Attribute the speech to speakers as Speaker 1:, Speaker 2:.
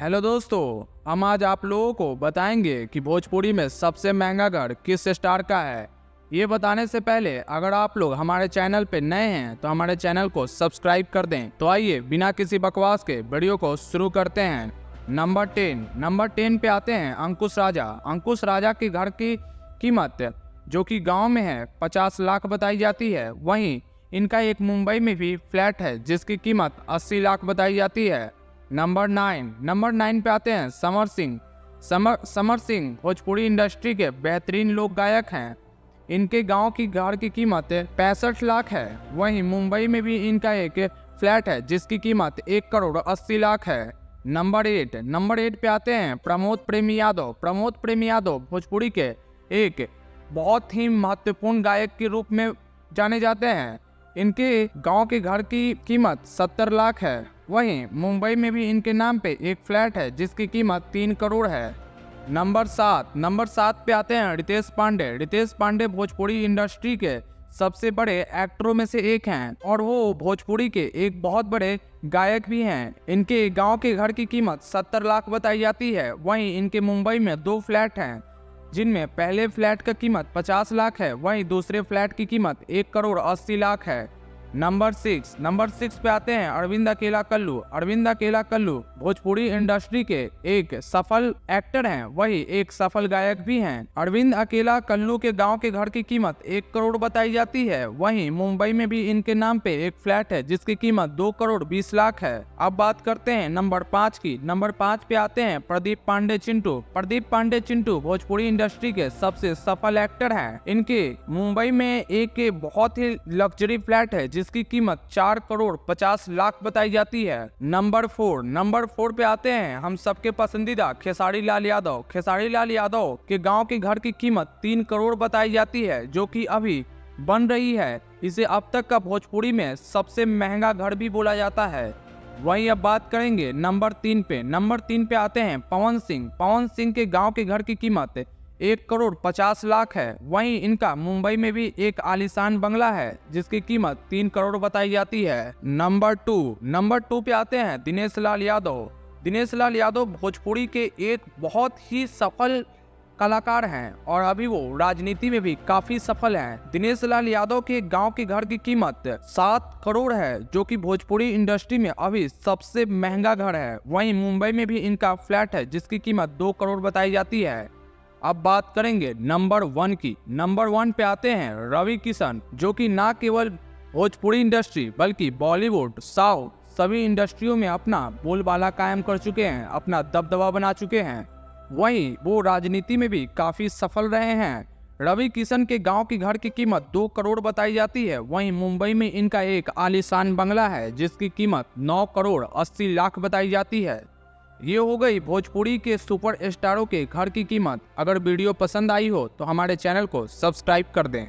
Speaker 1: Hello दोस्तों, हम आज आप लोगों को बताएंगे कि भोजपुरी में सबसे महंगा घर किस स्टार का है। ये बताने से पहले अगर आप लोग हमारे चैनल पे नए हैं तो हमारे चैनल को सब्सक्राइब कर दें। तो आइए बिना किसी बकवास के वीडियो को शुरू करते हैं। नंबर 10 पे आते हैं अंकुश राजा। अंकुश राजा के घर की कीमत जो कि गांव में है 50 लाख बताई जाती है। वहीं इनका एक मुंबई में भी फ्लैट है जिसकी कीमत 80 लाख बताई जाती है। नंबर 9 पे आते हैं समर सिंह। समर सिंह भोजपुरी इंडस्ट्री के बेहतरीन लोक गायक हैं। इनके गांव की घर की कीमत 65 लाख है। वहीं मुंबई में भी इनका एक फ्लैट है जिसकी कीमत 1 करोड़ 80 लाख है। नंबर 8 पे आते हैं प्रमोद प्रेमी यादव। प्रमोद प्रेमी यादव भोजपुरी के एक बहुत ही महत्वपूर्ण गायक के रूप में जाने जाते हैं। इनके गांव के घर की कीमत 70 लाख है। वहीं मुंबई में भी इनके नाम पे एक फ्लैट है जिसकी कीमत 3 करोड़ है। नंबर 7 पे आते हैं रितेश पांडे। रितेश पांडे भोजपुरी इंडस्ट्री के सबसे बड़े एक्टरों में से एक हैं और वो भोजपुरी के एक बहुत बड़े गायक भी हैं। इनके गांव के घर की कीमत 70 लाख बताई जाती है। वहीं इनके मुंबई में 2 फ्लैट हैं जिनमें पहले फ्लैट का कीमत 50 लाख है। वहीं दूसरे फ्लैट की कीमत 1 करोड़ 80 लाख है। नंबर 6 पे आते हैं अरविंद अकेला कल्लू। अरविंद अकेला कल्लू भोजपुरी इंडस्ट्री के एक सफल एक्टर हैं, वही एक सफल गायक भी हैं। अरविंद अकेला कल्लू के गांव के घर की कीमत 1 करोड़ बताई जाती है। वहीं मुंबई में भी इनके नाम पे एक फ्लैट है जिसकी कीमत 2 करोड़ 20 लाख है। अब बात करते हैं नंबर 5 की। नंबर 5 पे आते हैं प्रदीप पांडे चिंटू। प्रदीप पांडे चिंटू भोजपुरी इंडस्ट्री के सबसे सफल एक्टर हैं। इनके मुंबई में एक बहुत ही लग्जरी फ्लैट है जिसकी कीमत 4 करोड़ 50 लाख बताई जाती है। नंबर 4 पे आते हैं हम सबके पसंदीदा खेसारी लाल यादव। खेसारी लाल यादव के गांव के घर की कीमत 3 करोड़ बताई जाती है जो कि अभी बन रही है। इसे अब तक का भोजपुरी में सबसे महंगा घर भी बोला जाता है। वहीं अब बात करेंगे नंबर 3 पे आते हैं पवन सिंह। पवन सिंह के गांव के घर की कीमत 1 करोड़ 50 लाख है। वहीं इनका मुंबई में भी एक आलीशान बंगला है जिसकी कीमत 3 करोड़ बताई जाती है। नंबर 2 पे आते हैं दिनेश लाल यादव। दिनेश लाल यादव भोजपुरी के एक बहुत ही सफल कलाकार हैं और अभी वो राजनीति में भी काफी सफल हैं। दिनेश लाल यादव के गांव के घर की कीमत 7 करोड़ है जो कि भोजपुरी इंडस्ट्री में अभी सबसे महंगा घर है। वहीं मुंबई में भी इनका फ्लैट है जिसकी कीमत 2 करोड़ बताई जाती है। अब बात करेंगे नंबर 1 की। नंबर 1 पे आते हैं रवि किशन, जो कि ना केवल भोजपुरी इंडस्ट्री बल्कि बॉलीवुड, साउथ सभी इंडस्ट्रियों में अपना बोलबाला कायम कर चुके हैं, अपना दबदबा बना चुके हैं। वहीं वो राजनीति में भी काफी सफल रहे हैं। रवि किशन के गांव की घर की कीमत 2 करोड़ बताई जाती है। वहीं मुंबई में इनका एक आलीशान बंगला है जिसकी कीमत 9 करोड़ 80 लाख बताई जाती है। ये हो गई भोजपुरी के सुपर स्टारों के घर की कीमत। अगर वीडियो पसंद आई हो तो हमारे चैनल को सब्सक्राइब कर दें।